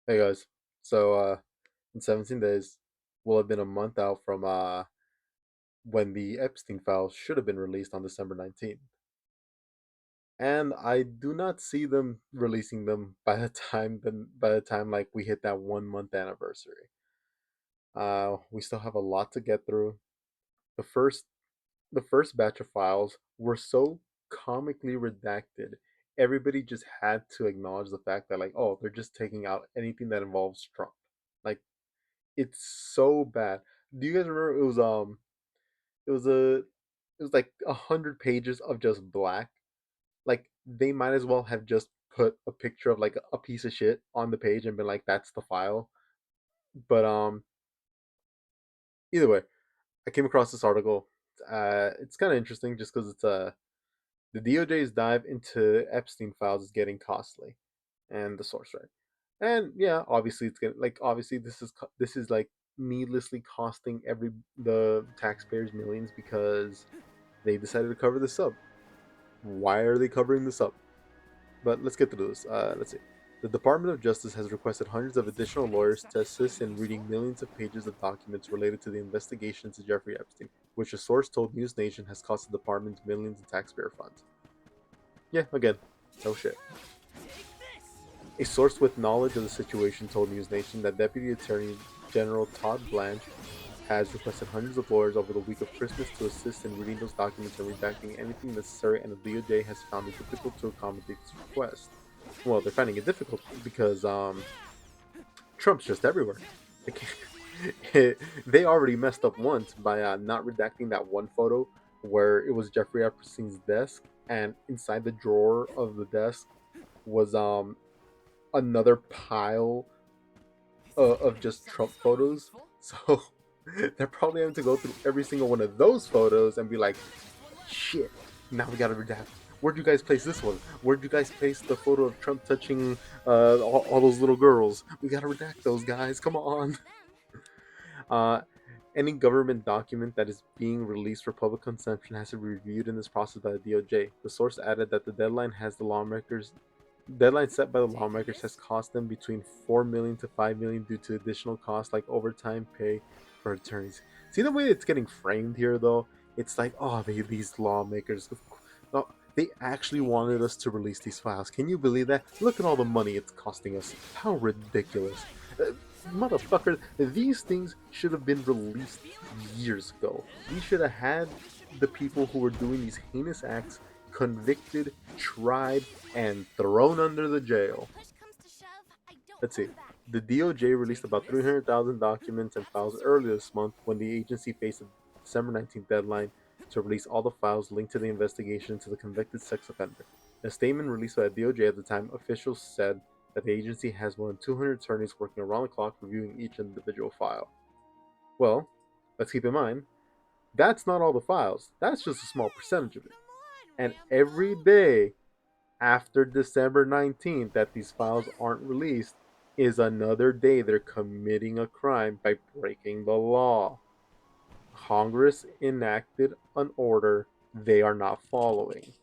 Hey guys. In 17 days, we'll have been a month out from when the Epstein files should have been released on December 19th. And I do not see them releasing them by the time like we hit that 1 month anniversary. We still have a lot to get through. The first the first batch of files were so comically redacted. Everybody just had to acknowledge the fact that, like, oh, they're just taking out anything that involves Trump. Like, it's so bad. Do you guys remember it was a it was like 100 pages of just black. Like, they might as well have just put a picture of like a piece of shit on the page and been like, that's the file. But either way, I came across this article. It's kind of interesting just because the DOJ's dive into Epstein files is getting costly, and the source, right? And yeah, obviously it's getting like, obviously this is like needlessly costing every the taxpayers millions because they decided to cover this up. Why are they covering this up? But let's get through this. Let's see. The Department of Justice has requested hundreds of additional lawyers to assist in reading millions of pages of documents related to the investigation into Jeffrey Epstein, which a source told News Nation has cost the department millions in taxpayer funds. Yeah, again, no shit. A source with knowledge of the situation told News Nation that Deputy Attorney General Todd Blanche has requested hundreds of lawyers over the week of Christmas to assist in reading those documents and redacting anything necessary, and the DOJ has found it difficult to accommodate this request. Well, they're finding it difficult because Trump's just everywhere. They, they already messed up once by not redacting that one photo where it was Jeffrey Epstein's desk, and inside the drawer of the desk was another pile of just Trump photos. So they're probably having to go through every single one of those photos and be like, shit, now we gotta redact. Where'd you guys place this one? Where'd you guys place the photo of Trump touching all those little girls? We gotta redact those guys. Come on. Uh, any government document that is being released for public consumption has to be reviewed in this process by the DOJ. The source added that the deadline set by the lawmakers has cost them between 4 million to 5 million due to additional costs like overtime pay for attorneys. See the way it's getting framed here, though? It's like, oh, these lawmakers, no, they actually wanted us to release these files. Can you believe that? Look at all the money it's costing us. How ridiculous. Motherfucker, these things should have been released years ago. We should have had the people who were doing these heinous acts convicted, tried, and thrown under the jail. Let's see. The DOJ released about 300,000 documents and files earlier this month when the agency faced a December 19th deadline to release all the files linked to the investigation into the convicted sex offender. In a statement released by the DOJ at the time, officials said that the agency has more than 200 attorneys working around the clock reviewing each individual file. Well, let's keep in mind, that's not all the files. That's just a small percentage of it. And every day after December 19th that these files aren't released is another day they're committing a crime by breaking the law. Congress enacted an order they are not following.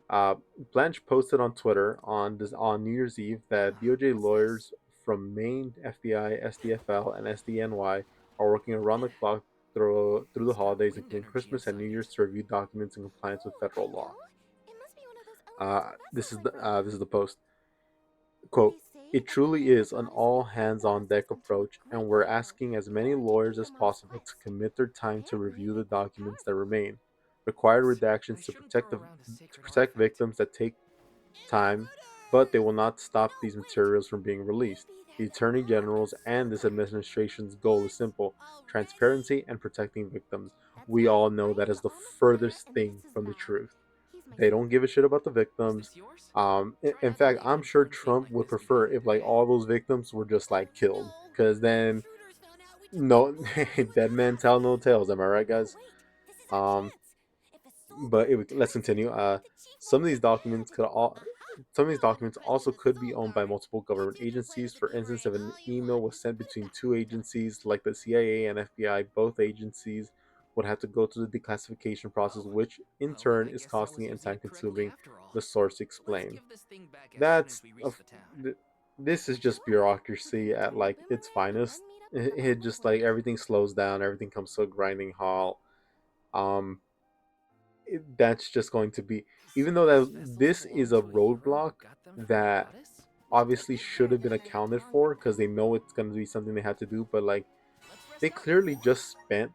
Uh, Blanche posted on Twitter on New Year's Eve that DOJ lawyers from Maine, FBI, SDFL, and SDNY are working around the clock through the holidays, including Christmas and New Year's, to review documents in compliance with federal law. This is the post. Quote, it truly is an all hands on deck approach, and we're asking as many lawyers as possible to commit their time to review the documents that remain. Required redactions to protect victims that take time, but they will not stop these materials from being released. The Attorney General's and this administration's goal is simple: transparency and protecting victims. We all know that is the furthest thing from the truth. They don't give a shit about the victims. In fact, I'm sure Trump would prefer if like all those victims were just like killed, because then no, dead man tell no tales. Am I right, guys? Um, let's continue. Some of these documents could all some of these documents also could be owned by multiple government agencies. For instance, if an email was sent between two agencies like the CIA and FBI, both agencies would have to go through the declassification process, which in turn is costly and time consuming, the source explained. That's a, this is just bureaucracy at like its finest. It just like everything slows down, everything comes to a grinding halt. Um, that's just going to be, even though that this is a roadblock that obviously should have been accounted for because they know it's going to be something they have to do, but like they clearly just spent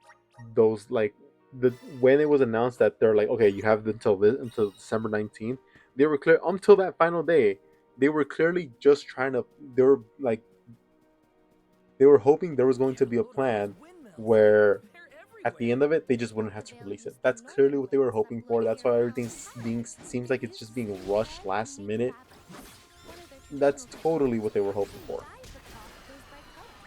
those like the when it was announced that they're like, okay, you have until December 19th. They were clear until that final day. They were clearly just trying to. They were like they were hoping there was going to be a plan where at the end of it they just wouldn't have to release it. That's clearly what they were hoping for. That's why everything's being seems like it's just being rushed last minute. That's totally what they were hoping for.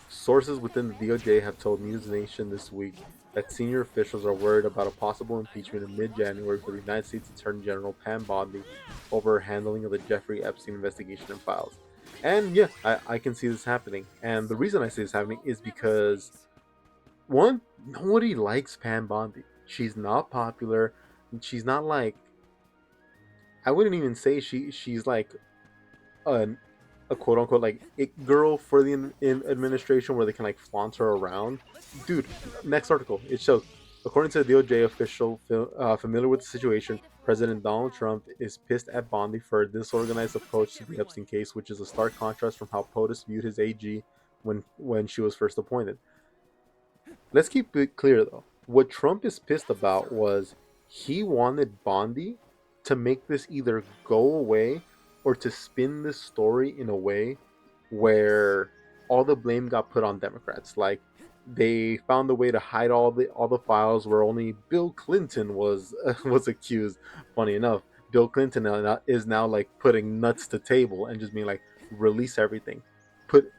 Sources within the DOJ have told News Nation this week that senior officials are worried about a possible impeachment in mid-January for the United States Attorney General Pam Bondi over her handling of the Jeffrey Epstein investigation and files. And yeah, I can see this happening. And the reason I see this happening is because one, nobody likes Pam Bondi. She's not popular. She's not like, I wouldn't even say she's like a, a quote unquote like it girl for the administration where they can like flaunt her around. Dude, next article. It shows, according to the DOJ official familiar with the situation, President Donald Trump is pissed at Bondi for a disorganized approach to the Epstein case, which is a stark contrast from how POTUS viewed his AG when she was first appointed. Let's keep it clear though. What Trump is pissed about was he wanted Bondi to make this either go away or to spin this story in a way where all the blame got put on Democrats. Like they found a way to hide all the files where only Bill Clinton was was accused. Funny enough, Bill Clinton is now like putting nuts to table and just being like, release everything, put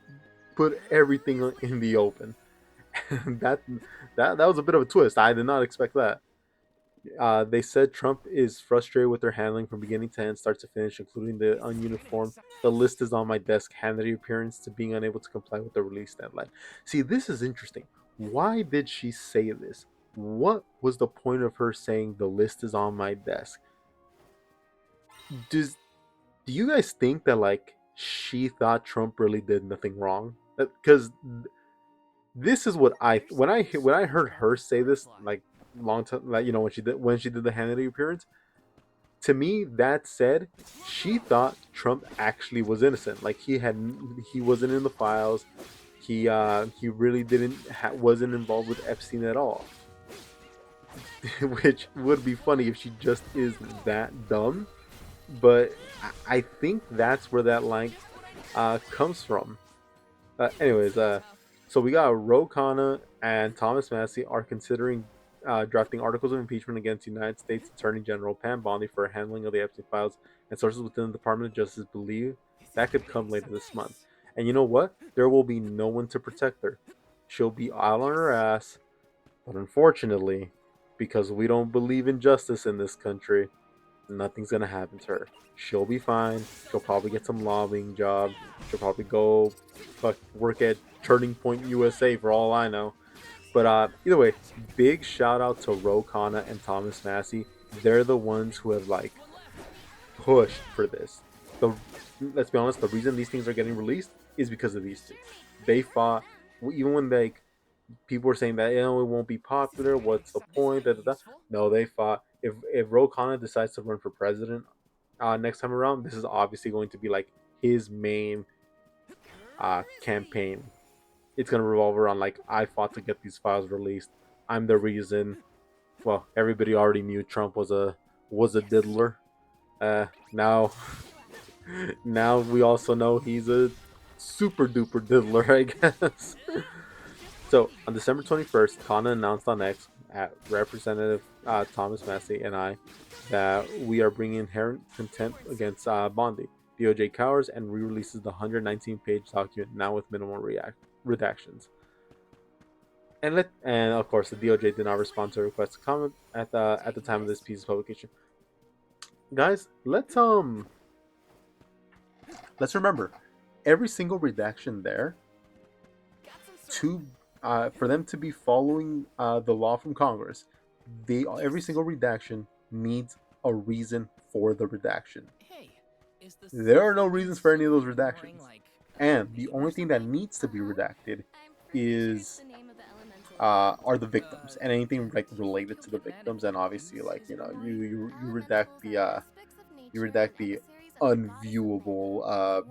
put everything in the open. that that was a bit of a twist. I did not expect that. They said Trump is frustrated with their handling from beginning to end, start to finish, including the ununiform. The list is on my desk. Hannity appearance to being unable to comply with the release deadline. See, this is interesting. Why did she say this? What was the point of her saying the list is on my desk? Does do you guys think that like she thought Trump really did nothing wrong? Because this is what when I heard her say this like long time, like when she did the Hannity appearance. To me, that said, she thought Trump actually was innocent. Like he wasn't in the files. He really wasn't involved with Epstein at all. Which would be funny if she just is that dumb. But I think that's where that line comes from. Anyways, so we got Ro Khanna and Thomas Massey are considering drafting articles of impeachment against United States Attorney General Pam Bondi for handling of the Epstein files, and sources within the Department of Justice believe that could come later this month. And you know what? There will be no one to protect her. She'll be out on her ass, but unfortunately, because we don't believe in justice in this country, nothing's gonna happen to her. She'll be fine. She'll probably get some lobbying job. She'll probably go work at Turning Point USA for all I know. But either way, big shout out to Ro Khanna and Thomas Massey. They're the ones who have like pushed for this. The Let's be honest, the reason these things are getting released is because of these two. They fought even when like people were saying that it won't be popular. What's the point? Da, da, da. No, they fought. If Ro Khanna decides to run for president next time around, this is obviously going to be like his main campaign. It's gonna revolve around like I fought to get these files released. I'm the reason. Well, everybody already knew Trump was a diddler. Now now we also know he's a super duper diddler, I guess. So on December 21st, Khanna announced on X at Representative Thomas Massey and I that we are bringing inherent contempt against Bondi. DOJ cowers and re-releases the 119-page document now with minimal redactions. And of course the DOJ did not respond to a request to comment at the time of this piece's publication. Guys, let's remember every single redaction there to for them to be following the law from Congress, every single redaction needs a reason for the redaction. There are no reasons for any of those redactions. And the only thing that needs to be redacted is are the victims and anything like related to the victims, and obviously like you redact the you redact the unviewable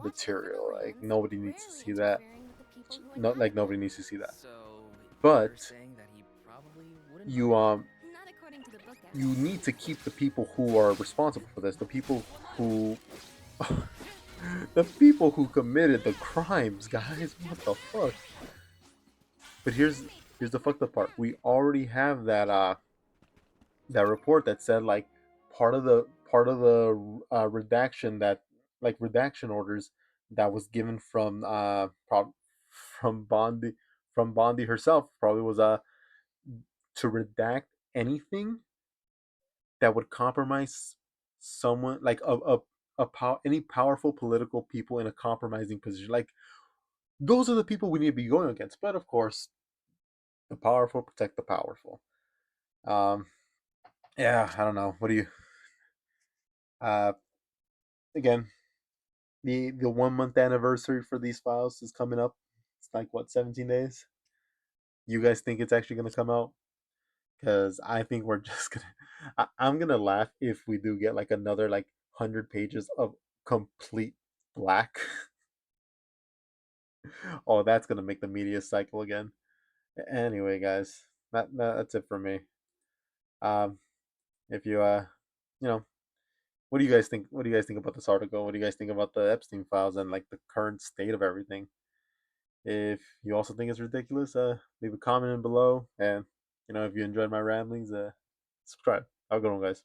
material. Like nobody needs to see that. No, like nobody needs to see that. So you're But saying that he probably wouldn't you mind? you need to keep the people who are responsible for this, the people who the people who committed the crimes, guys. What the fuck? But here's the fucked up part. We already have that report that said like part of the redaction that like redaction orders that was given from from Bondi herself probably was to redact anything that would compromise someone like any powerful political people in a compromising position. Like those are the people we need to be going against. But of course, the powerful protect the powerful. Um, yeah, I don't know. What do you? Uh, again, the 1 month anniversary for these files is coming up. It's like what 17 days. You guys think it's actually gonna come out? Because I think we're just gonna. I'm gonna laugh if we do get like another like 100 pages of complete black. Oh, that's gonna make the media cycle again. Anyway, guys, that's it for me. Um, if you you know, what do you guys think? What do you guys think about this article? What do you guys think about the Epstein files and like the current state of everything? If you also think it's ridiculous, leave a comment in below. And if you enjoyed my ramblings, subscribe. Have a good one, guys.